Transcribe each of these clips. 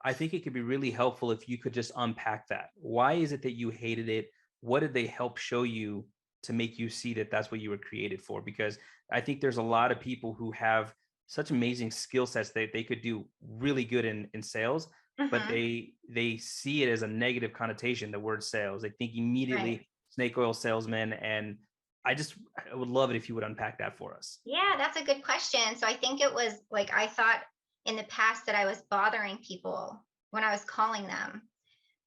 I think it could be really helpful if you could just unpack that. Why is it that you hated it? What did they help show you to make you see that that's what you were created for? Because I think there's a lot of people who have such amazing skill sets that they could do really good in sales, but Hmm. they see it as a negative connotation, the word sales. They think Right. immediately snake oil salesman. And I would love it if you would unpack that for us. Yeah, that's a good question. So I think it was like I thought in the past that I was bothering people when I was calling them.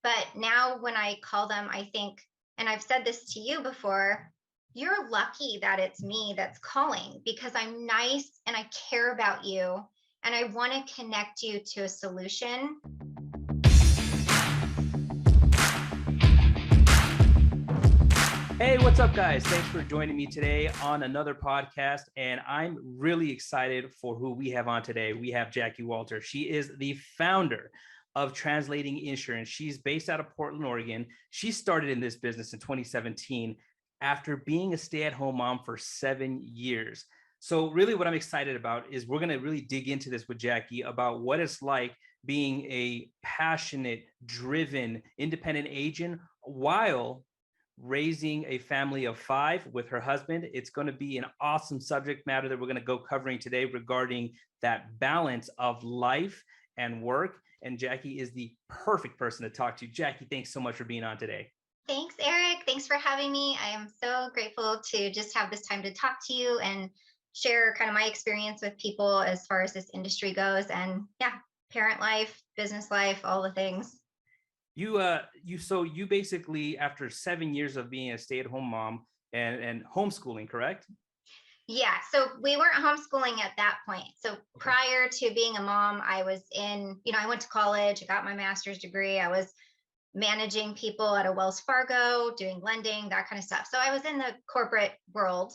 But now when I call them, I think, and I've said this to you before, you're lucky that it's me that's calling because I'm nice and I care about you and I want to connect you to a solution. Hey, what's up, guys? Thanks for joining me today on another podcast. And I'm really excited for who we have on today. We have Jacquie Walter. She is the founder of Translating Insurance. She's based out of Portland, Oregon. She started in this business in 2017 after being a stay-at-home mom for 7 years. So really what I'm excited about is we're going to really dig into this with Jacquie about what it's like being a passionate, driven, independent agent while raising a family of five with her husband. It's going to be an awesome subject matter that we're going to go covering today regarding that balance of life and work. And Jacquie is the perfect person to talk to. Jacquie, thanks so much for being on today. Thanks, Eric. Thanks for having me. I am so grateful to just have this time to talk to you and share kind of my experience with people as far as this industry goes. And yeah, parent life, business life, all the things. You basically, after 7 years of being a stay-at-home mom and homeschooling, correct? Yeah, so we weren't homeschooling at that point. So Okay. prior to being a mom, I was I went to college, I got my master's degree. I was managing people at a Wells Fargo, doing lending, that kind of stuff. So I was in the corporate world.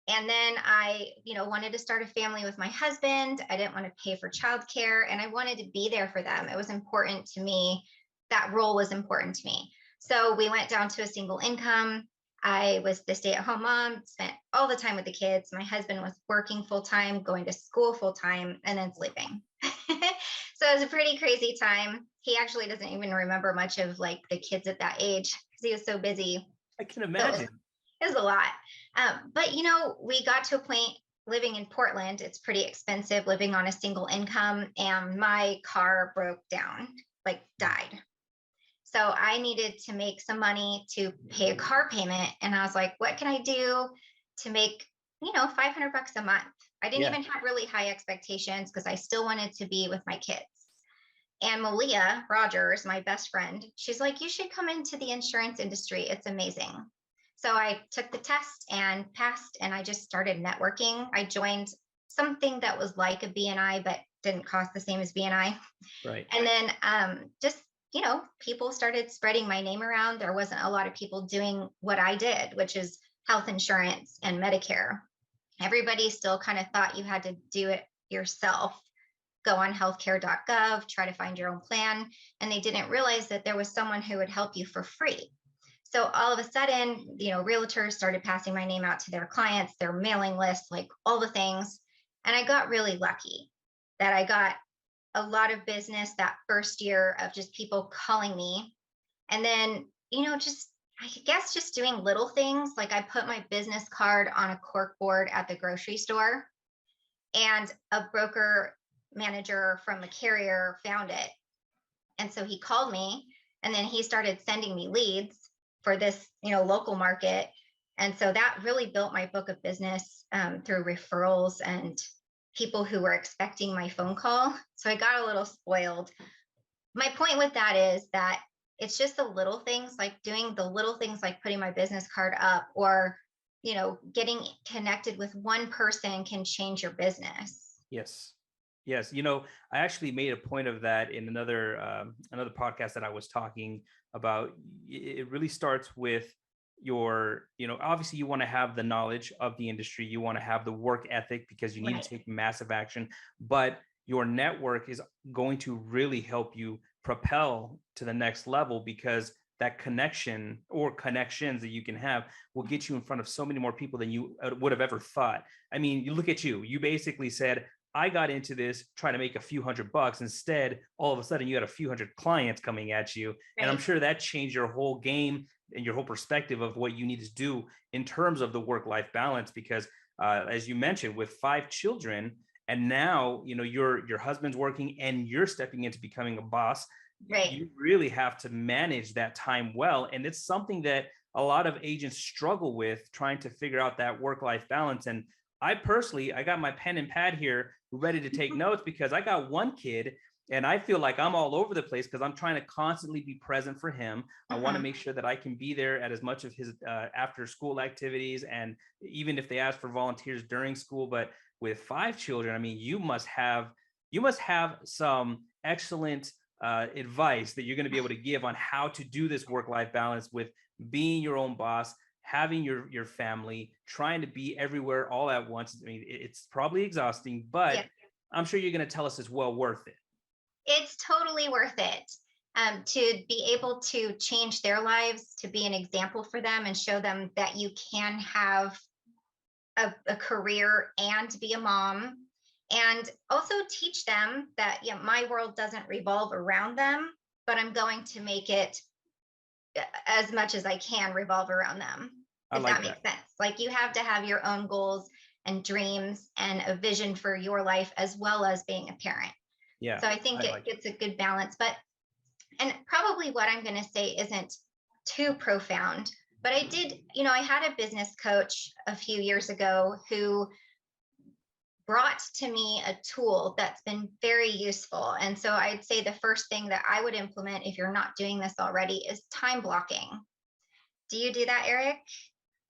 And then I wanted to start a family with my husband. I didn't want to pay for childcare and I wanted to be there for them. It was important to me. That role was important to me. So we went down to a single income. I was the stay at home mom, spent all the time with the kids. My husband was working full time, going to school full time, and then sleeping. So it was a pretty crazy time. He actually doesn't even remember much of like the kids at that age because he was so busy. I can So it was, imagine. it was a lot. But we got to a point living in Portland. It's pretty expensive living on a single income, and my car broke down, like died. So I needed to make some money to pay a car payment. And I was like, what can I do to make, 500 bucks a month? I didn't Yeah. even have really high expectations because I still wanted to be with my kids. And Malia Rogers, my best friend, she's like, you should come into the insurance industry. It's amazing. So I took the test and passed, and I just started networking. I joined something that was like a BNI, but didn't cost the same as BNI. Right. And then just, people started spreading my name around. There wasn't a lot of people doing what I did, which is health insurance and Medicare. Everybody still kind of thought you had to do it yourself. Go on healthcare.gov, try to find your own plan. And they didn't realize that there was someone who would help you for free. So all of a sudden, realtors started passing my name out to their clients, their mailing list, like all the things. And I got really lucky that I got a lot of business that first year of just people calling me. And then, just I guess just doing little things like I put my business card on a cork board at the grocery store, and a broker manager from a carrier found it. And so he called me, and then he started sending me leads for this, local market. And so that really built my book of business through referrals and people who were expecting my phone call. So I got a little spoiled. My point with that is that it's just the little things, like doing the little things like putting my business card up, or getting connected with one person can change your business. Yes. Yes. I actually made a point of that in another podcast that I was talking about. It really starts with obviously you want to have the knowledge of the industry. You want to have the work ethic because you need to Right. take massive action, but your network is going to really help you propel to the next level because that connection or connections that you can have will get you in front of so many more people than you would have ever thought. I mean, you look at you basically said, I got into this trying to make a few $100. Instead, all of a sudden you had a few hundred clients coming at you. And I'm Right. sure that changed your whole game and your whole perspective of what you need to do in terms of the work-life balance. Because as you mentioned, with 5 children, and now your husband's working and you're stepping into becoming a boss, Right. you really have to manage that time well. And it's something that a lot of agents struggle with, trying to figure out that work-life balance. And I got my pen and pad here ready to take notes, because I got one kid and I feel like I'm all over the place because I'm trying to constantly be present for him. I want to Mhm. make sure that I can be there at as much of his after school activities, and even if they ask for volunteers during school. But with 5 children, I mean, you must have some excellent advice that you're going to be able to give on how to do this work-life balance with being your own boss, having your family, trying to be everywhere all at once. I mean, it's probably exhausting, but Yeah. I'm sure you're going to tell us it's well worth it. It's totally worth it. To be able to change their lives, to be an example for them and show them that you can have a career and be a mom, and also teach them that, yeah, my world doesn't revolve around them, but I'm going to make it as much as I can revolve around them, I if that like makes that. sense. Like, you have to have your own goals and dreams and a vision for your life as well as being a parent. Yeah, So I think I it like it. gets a good balance. But, and probably what I'm going to say isn't too profound, but I had a business coach a few years ago who brought to me a tool that's been very useful. And so I'd say the first thing that I would implement, if you're not doing this already, is time blocking. Do you do that, Eric?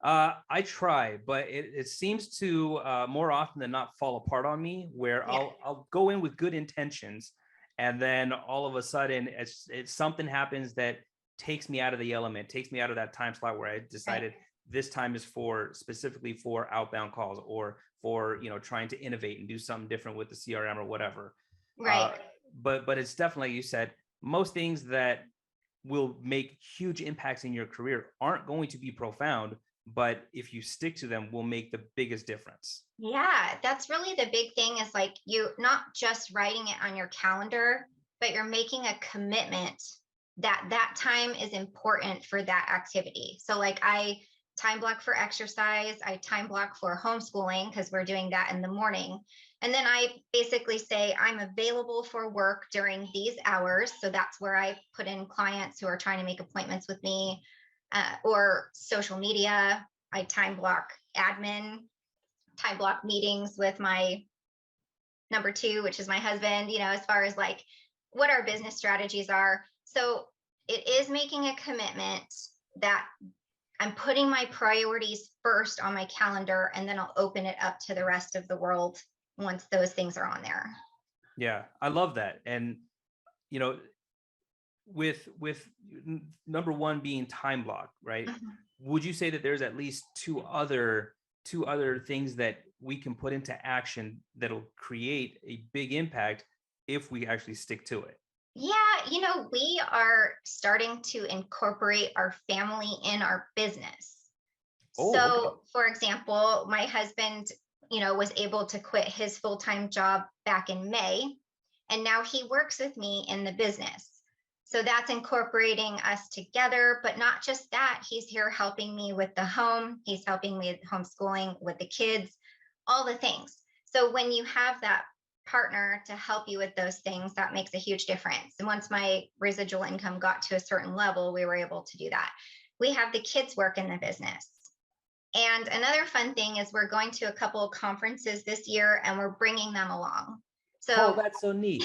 I try, but it seems to more often than not fall apart on me, where Yeah. I'll go in with good intentions, and then all of a sudden it's something happens that takes me out of the element, takes me out of that time slot where I Right. decided this time is for specifically for outbound calls, or for trying to innovate and do something different with the CRM or whatever. Right. Uh, but it's definitely, you said, most things that will make huge impacts in your career aren't going to be profound, but if you stick to them, will make the biggest difference. Yeah, that's really the big thing, is like, you not just writing it on your calendar, but you're making a commitment that that time is important for that activity. So like, I time block for exercise, I time block for homeschooling because we're doing that in the morning. And then I basically say I'm available for work during these hours. So that's where I put in clients who are trying to make appointments with me, or social media. I time block admin, time block meetings with my number two, which is my husband, as far as like what our business strategies are. So it is making a commitment that I'm putting my priorities first on my calendar, and then I'll open it up to the rest of the world once those things are on there. Yeah, I love that. And you know with number one being time block, right? Mhm. Would you say that there's at least two other things that we can put into action that'll create a big impact if we actually stick to it? Yeah, we are starting to incorporate our family in our business. Oh, okay. So, for example, my husband, was able to quit his full time job back in May, and now he works with me in the business. So that's incorporating us together, but not just that. He's here helping me with the home, he's helping me with homeschooling, with the kids, all the things. So when you have that partner to help you with those things, that makes a huge difference. And once my residual income got to a certain level, we were able to do that. We have the kids work in the business. And another fun thing is we're going to a couple of conferences this year and we're bringing them along. Oh, So, that's so neat.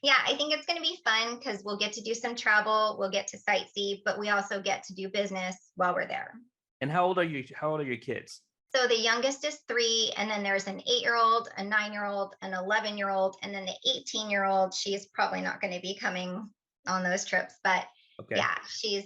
yeah, I think it's going to be fun because we'll get to do some travel, we'll get to sightsee, but we also get to do business while we're there. And how old are your kids? So the youngest is 3, and then there's an 8-year-old, a 9-year-old, an 11-year-old, and then the 18-year-old. She's probably not going to be coming on those trips, but Okay. yeah, she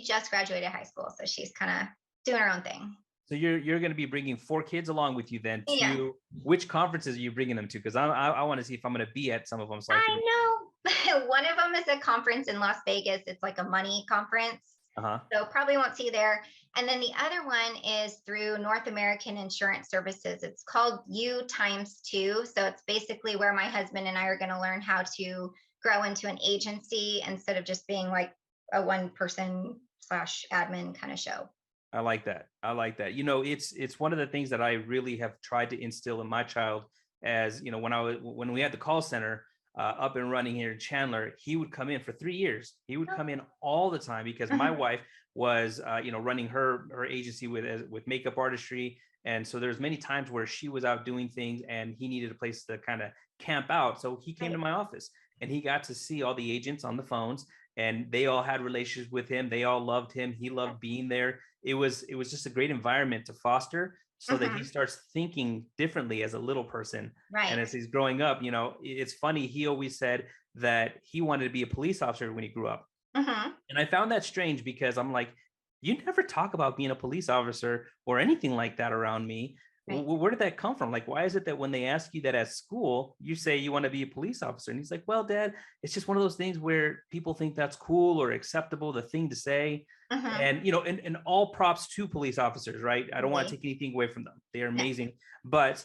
just graduated high school, so she's kind of doing her own thing. So you're going to be bringing 4 kids along with you then Yeah, to which conferences are you bringing them to? Because I want to see if I'm going to be at some of them so I can. I know. One of them is a conference in Las Vegas. It's like a money conference. Uh huh. So probably won't see you there. And then the other one is through North American Insurance Services. It's called U times two. So it's basically where my husband and I are going to learn how to grow into an agency instead of just being like a one person slash admin kind of show. I like that. I like that. You know, it's one of the things that I really have tried to instill in my child. As you know, when we had the call center up and running here in Chandler, he would come in for 3 years. He would come in all the time because my Mhm. wife was running her agency with makeup artistry, and so there's many times where she was out doing things and he needed a place to kind of camp out. So he came to Right. my office and he got to see all the agents on the phones, and they all had relationships with him. They all loved him. He loved being there. It was just a great environment to foster so that he Mhm. starts thinking differently as a little person. And Right. as he's growing up, it's funny, he always said that he wanted to be a police officer when he grew up. Mhm. And I found that strange because I'm like, you never talk about being a police officer or anything like that around me. Right. Where did that come from? Like, why is it that when they ask you that at school, you say you want to be a police officer? And he's like, well, Dad, it's just one of those things where people think that's cool or acceptable, the thing to say. Mhm. And all props to police officers, right? I don't want to Totally. take anything away from them. They are No. amazing. But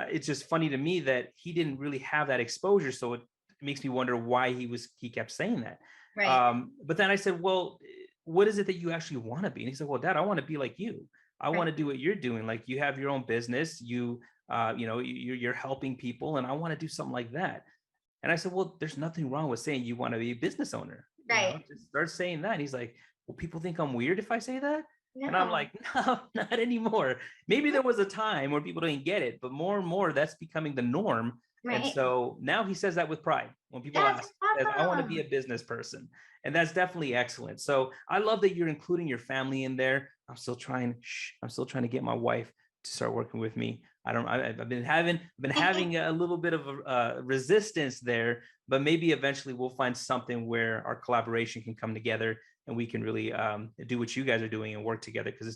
it's just funny to me that he didn't really have that exposure. So it makes me wonder why he kept saying that. Right. But then I said, well, what is it that you actually want to be? And he said, well, Dad, I want to be like you. I want Right. to do what you're doing. Like you have your own business, you're helping people, and I want to do something like that. And I said, well, there's nothing wrong with saying you want to be a business owner. Right. Just start saying that. And he's like, well, people think I'm weird if I say that. And I'm No. like, no, not anymore. Maybe there was a time where people didn't get it, but more and more that's becoming the norm. And Right. so now he says that with pride. When people That's ask, he says, I want to be awesome. a business person. And that's definitely excellent. So I love that you're including your family in there. I'm still trying to get my wife to start working with me. I've been having a little bit of a resistance there, but maybe eventually we'll find something where our collaboration can come together and we can really do what you guys are doing and work together, because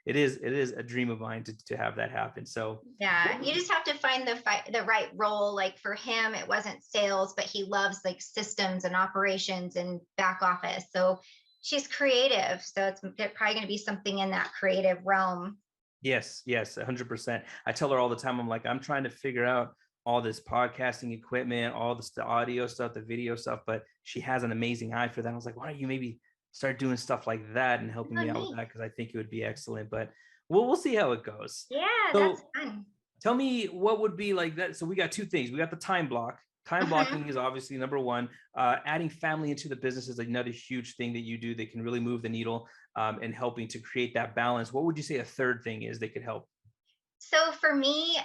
it is a dream of mine to have that happen. So Yeah, you just have to find the right role. Like for him, it wasn't sales, but he loves like systems and operations and back office. So she's creative, so it's probably going to be something in that creative realm. yes, 100%. I tell her all the time, I'm like, I'm trying to figure out all this podcasting equipment, all this, the audio stuff, the video stuff, but she has an amazing eye for that. I was like, why don't you maybe start doing stuff like that and helping Oh, me out with neat. that? Because I think it would be excellent, but we'll see how it goes. Yeah, that's So fun. tell me what would be like that. So we got two things. We got the time block. Time Mhm. blocking is obviously number one. Adding family into the business is another huge thing that you do that can really move the needle, and helping to create that balance. What would you say a third thing is that could help? So for me,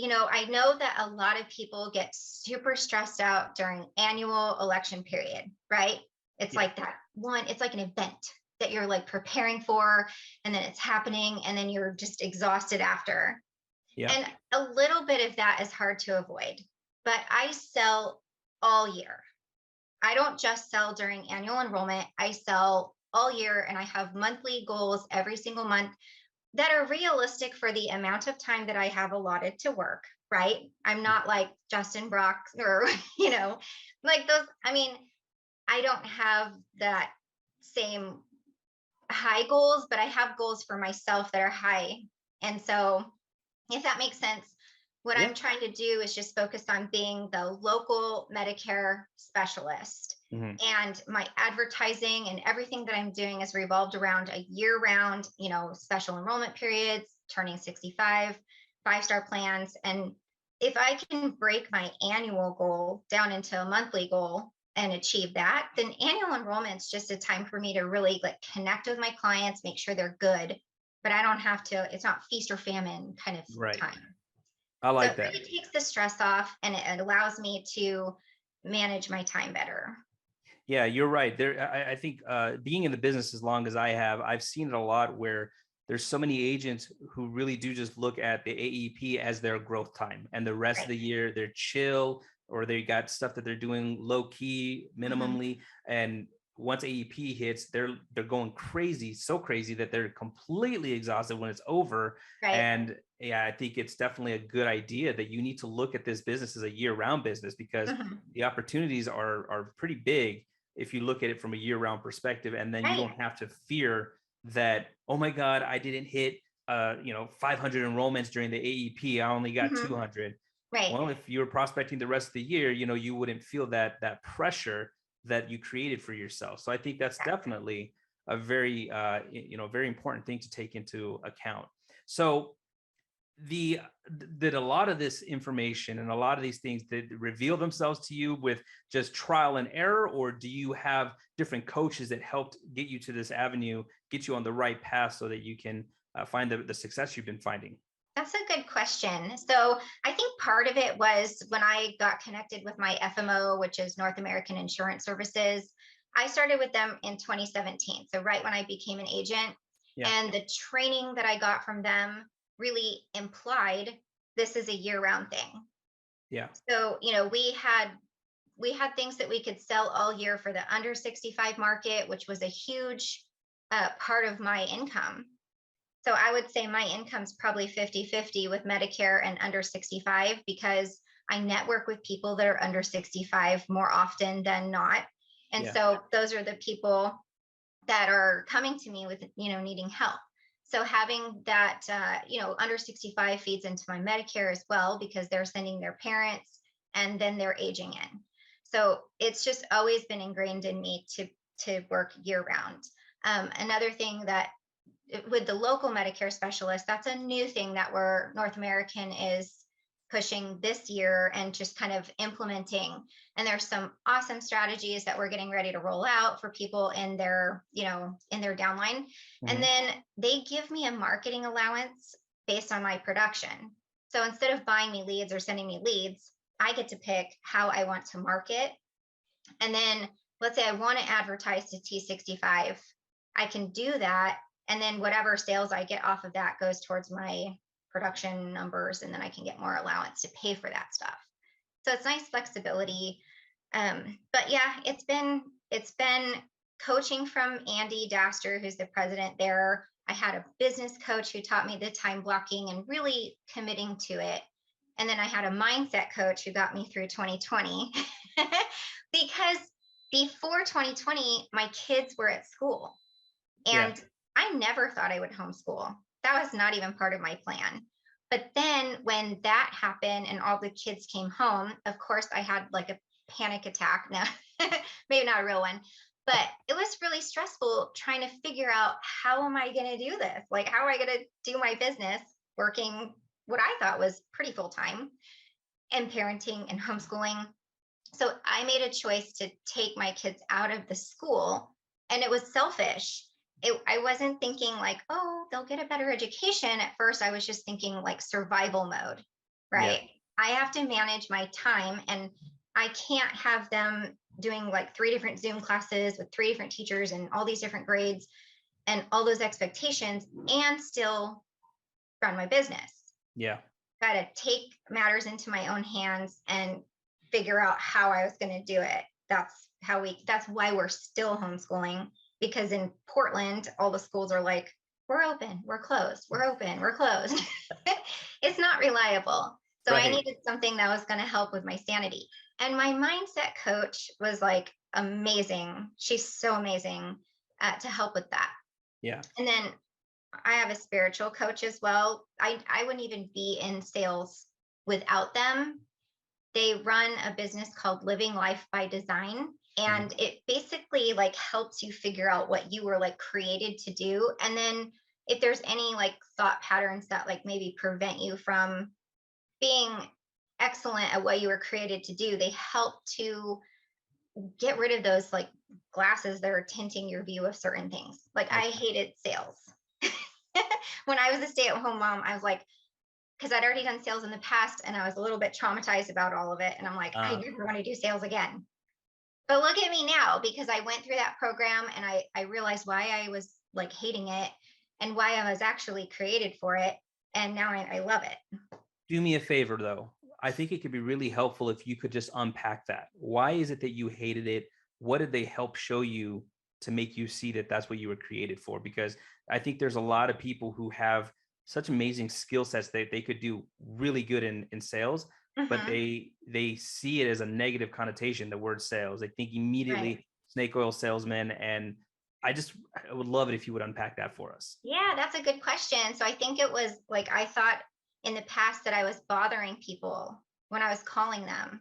I know that a lot of people get super stressed out during annual election period, right? It's Yeah. like that one, it's like an event that you're like preparing for, and then it's happening, and then you're just exhausted after. Yeah. And a little bit of that is hard to avoid. But I sell all year. I don't just sell during annual enrollment, I sell all year, and I have monthly goals every single month that are realistic for the amount of time that I have allotted to work, right? I'm not like Justin Brock or, you know, like those. I mean, I don't have that same high goals, but I have goals for myself that are high. And so, if that makes sense, what Yeah. I'm trying to do is just focus on being the local Medicare specialist. Mhm. And my advertising and everything that I'm doing is revolved around a year round, special enrollment periods, turning 65, 5-star plans. And if I can break my annual goal down into a monthly goal and achieve that, then annual enrollment is just a time for me to really like connect with my clients, make sure they're good, but I don't have to, it's not feast or famine kind of Right. time. I So like it that. really takes the stress off, and it allows me to manage my time better. Yeah, you're right. I think being in the business as long as I have, I've seen it a lot where there's so many agents who really do just look at the AEP as their growth time, and the rest of Right. the year they're chill, or they got stuff that they're doing low key, Mhm. minimally, and once AEP hits, they're going crazy, so crazy that they're completely exhausted when it's over. Right. And yeah, I think it's definitely a good idea that you need to look at this business as a year-round business, because Mhm. the opportunities are pretty big if you look at it from a year-round perspective, and then you Right. don't have to fear that, oh my God, I didn't hit 500 enrollments during the AEP. I only got Mhm. 200. Right. Well, if you were prospecting the rest of the year, you wouldn't feel that pressure that you created for yourself. So I think that's definitely a very very important thing to take into account. So the did a lot of this information and a lot of these things that reveal themselves to you with just trial and error, or do you have different coaches that helped get you to this avenue, get you on the right path so that you can find the success you've been finding? That's a good question. So I think part of it was when I got connected with my FMO, which is North American Insurance Services. I started with them in 2017. So right when I became an agent, Yeah. and the training that I got from them really implied this is a year-round thing. Yeah. So, we had things that we could sell all year for the under 65 market, which was a huge part of my income. So I would say my income's probably 50-50 with Medicare and under 65 because I network with people that are under 65 more often than not. And Yeah. so those are the people that are coming to me with, needing help. So having that, under 65 feeds into my Medicare as well because they're sending their parents and then they're aging in. So it's just always been ingrained in me to work year round. Another thing that with the local Medicare specialist, that's a new thing that we're North American is pushing this year and just kind of implementing. And there's some awesome strategies that we're getting ready to roll out for people in their, in their downline. And Mhm. then they give me a marketing allowance based on my production. So instead of buying me leads or sending me leads, I get to pick how I want to market. And then let's say I want to advertise to T65, I can do that. And then whatever sales I get off of that goes towards my production numbers. And then I can get more allowance to pay for that stuff. So it's nice flexibility. But yeah, it's been coaching from Andy Daster, who's the president there. I had a business coach who taught me the time blocking and really committing to it. And then I had a mindset coach who got me through 2020 because before 2020, my kids were at school Yeah. and I never thought I would homeschool. That was not even part of my plan. But then when that happened and all the kids came home, of course, I had like a panic attack. Now, maybe not a real one, but it was really stressful trying to figure out how am I going to do this? Like, how am I going to do my business working what I thought was pretty full time and parenting and homeschooling? So I made a choice to take my kids out of the school, and it was selfish. I wasn't thinking like, oh, they'll get a better education. At first, I was just thinking like survival mode, Yeah. right? I have to manage my time, and I can't have them doing like three different Zoom classes with three different teachers and all these different grades and all those expectations and still run my business. Yeah. Got to take matters into my own hands and figure out how I was going to do it. That's why we're still homeschooling, because in Portland, all the schools are like, we're open, we're closed, we're open, we're closed. It's not reliable. So I Right. needed something that was going to help with my sanity. And my mindset coach was like amazing. She's so amazing to help with that. Yeah. And then I have a spiritual coach as well. I wouldn't even be in sales without them. They run a business called Living Life by Design, Mhm. and it basically like helps you figure out what you were like created to do, and then if there's any like thought patterns that like maybe prevent you from being excellent at what you were created to do, they help to get rid of those like glasses that are tinting your view of certain things. Like I Okay. hated sales. When I was a stay-at-home mom, I was like, because I'd already done sales in the past and I was a little bit traumatized about all of it. And I'm like, I Uh, never want to do sales again. But look at me now because I went through that program and I realized why I was like hating it and why I was actually created for it. And now I love it. do me a favor though. I think it could be really helpful if you could just unpack that. Why is it that you hated it? What did they help show you to make you see that that's what you were created for? Because I think there's a lot of people who have such amazing skill sets that they could do really good in sales, but Hmm. they see it as a negative connotation, the word sales. They think Right. immediately snake oil salesman, and I would love it if you would unpack that for us. Yeah, that's a good question. So I think it was like I thought in the past that I was bothering people when I was calling them.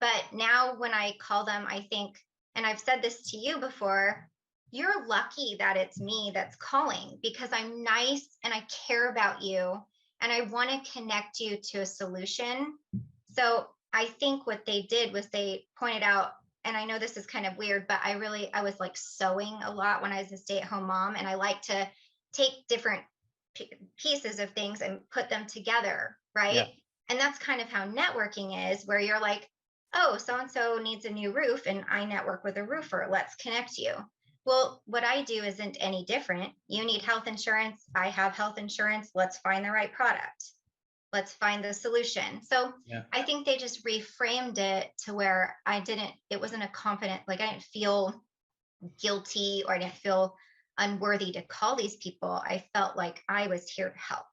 But now when I call them, I think, and I've said this to you before, you're lucky that it's me that's calling because I'm nice and I care about you and I want to connect you to a solution. So I think what they did was they pointed out, and I know this is kind of weird, but I was like sewing a lot when I was a stay-at-home mom, and I like to take different pieces of things and put them together, right? Yeah, And that's kind of how networking is, where you're like, oh, so and so needs a new roof, and I network with a roofer. Let's connect you. Well, what I do isn't any different. You need health insurance. I have health insurance. Let's find the right product. Let's find the solution. So yeah. I think they just reframed it to where it wasn't a confident, like I didn't feel guilty or I didn't feel unworthy to call these people. I felt like I was here to help.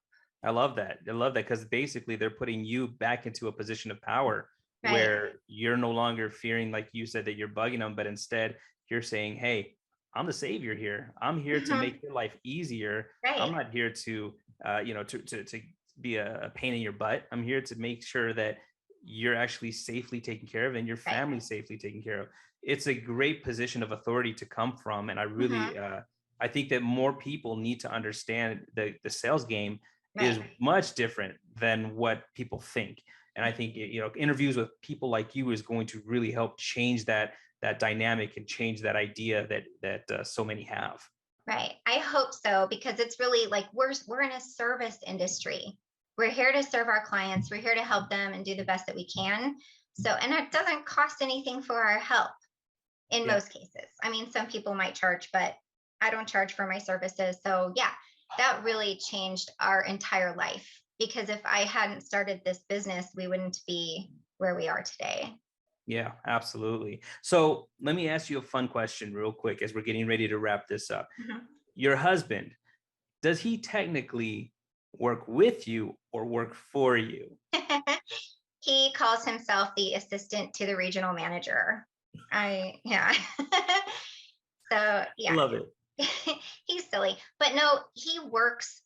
I love that. I love that because basically they're putting you back into a position of power Right. where you're no longer fearing, like you said, that you're bugging them, but instead you're saying, hey, I'm the savior here. I'm here to Mhm. make your life easier. I'm Right. not here to, to be a pain in your butt. I'm here to make sure that you're actually safely taken care of and your Right. family safely taken care of. It's a great position of authority to come from. And I Hmm. really, I think that more people need to understand the sales game is Right. much different than what people think. And I think interviews with people like you is going to really help change that dynamic and change that idea that so many have. Right. I hope so because it's really like we're in a service industry. We're here to serve our clients. We're here to help them and do the best that we can. So, and it doesn't cost anything for our help in Yeah. most cases. I mean, some people might charge, but I don't charge for my services. So, yeah, that really changed our entire life because if I hadn't started this business, we wouldn't be where we are today. Yeah, absolutely. So let me ask you a fun question real quick as we're getting ready to wrap this up. Mhm. Your husband, does he technically work with you or work for you? He calls himself the assistant to the regional manager. Yeah. So I yeah, love it. he's silly, but no, he works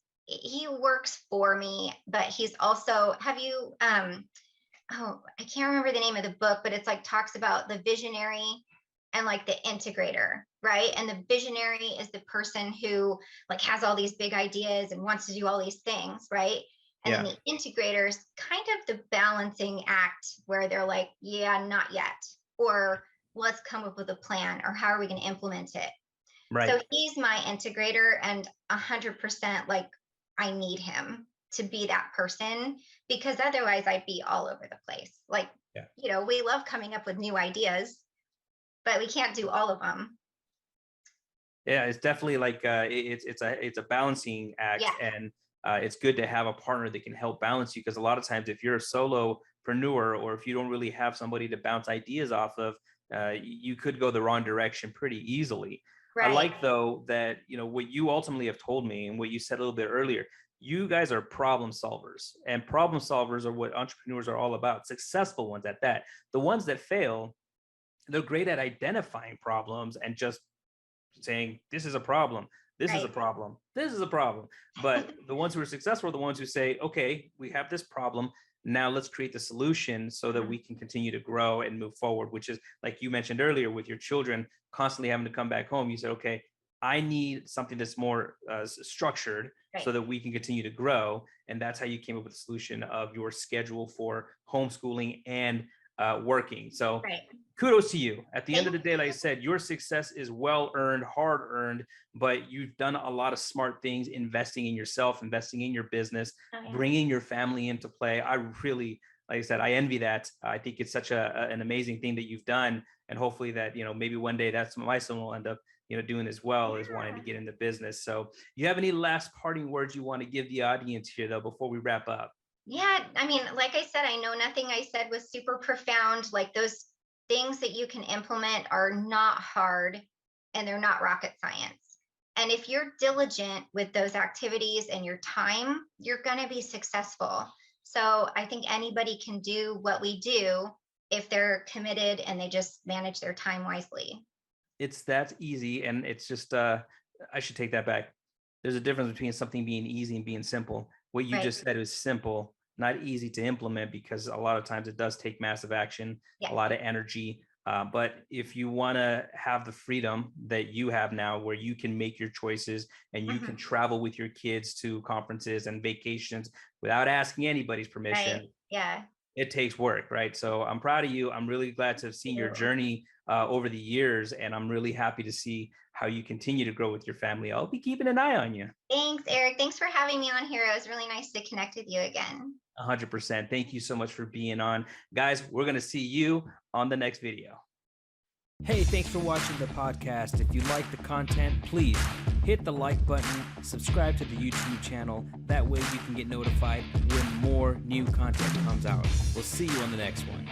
for me, but he's also, have you, oh, I can't remember the name of the book, but it's like talks about the visionary and like the integrator, right? And the visionary is the person who like has all these big ideas and wants to do all these things, right? And then Yeah, the integrator is kind of the balancing act where they're like, yeah, not yet, or let's come up with a plan, or how are we going to implement it? So right. he's my integrator, and 100% like I need him to be that person because otherwise I'd be all over the place. Like, Yeah. we love coming up with new ideas, but we can't do all of them. Yeah, it's definitely like it's a balancing act, Yeah. and it's good to have a partner that can help balance you because a lot of times if you're a solopreneur or if you don't really have somebody to bounce ideas off of, you could go the wrong direction pretty easily. I Right. like though that what you ultimately have told me and what you said a little bit earlier. You guys are problem solvers, and problem solvers are what entrepreneurs are all about. Successful ones at that. The ones that fail, they're great at identifying problems and just saying this is a problem, this is a Right. problem, this is a problem. But the ones who are successful are the ones who say, okay, we have this problem, now let's create the solution so that Mhm. we can continue to grow and move forward, which is like you mentioned earlier with your children constantly having to come back home. You said, okay, I need something that's more structured so Right. that we can continue to grow. And that's how you came up with the solution of your schedule for homeschooling and working. So Right. kudos to you. At the end of Thank the day, like I you. said, your success is well earned, hard earned, but you've done a lot of smart things, investing in yourself, investing in your business, Oh, yeah. bringing your family into play. I really, like I said, I envy that. I think it's such an amazing thing that you've done. And hopefully that, maybe one day that's what my son will end up, doing as well, is wanting to Yeah. get into business. So you have any last parting words you want to give the audience here though, before we wrap up? Yeah, I mean, like I said, I know nothing I said was super profound. Like those things that you can implement are not hard and they're not rocket science. And if you're diligent with those activities and your time, you're going to be successful. So I think anybody can do what we do if they're committed and they just manage their time wisely. It's that easy. And it's just, I should take that back. There's a difference between something being easy and being simple. What you Right. just said is simple, not easy to implement, because a lot of times it does take massive action, a Yes. lot of energy. But if you want to have the freedom that you have now, where you can make your choices and you can Mhm. travel with your kids to conferences and vacations without asking anybody's Right. permission, Yeah. it takes work, right? So I'm proud of you. I'm really glad to have seen your You. journey over the years, and I'm really happy to see how you continue to grow with your family. I'll be keeping an eye on you. Thanks, Eric. Thanks for having me on here. It was really nice to connect with you again. 100%. Thank you so much for being on. Guys, we're going to see you on the next video. Hey, thanks for watching the podcast. If you like the content, please hit the like button, subscribe to the YouTube channel. That way you can get notified when more new content comes out. We'll see you on the next one.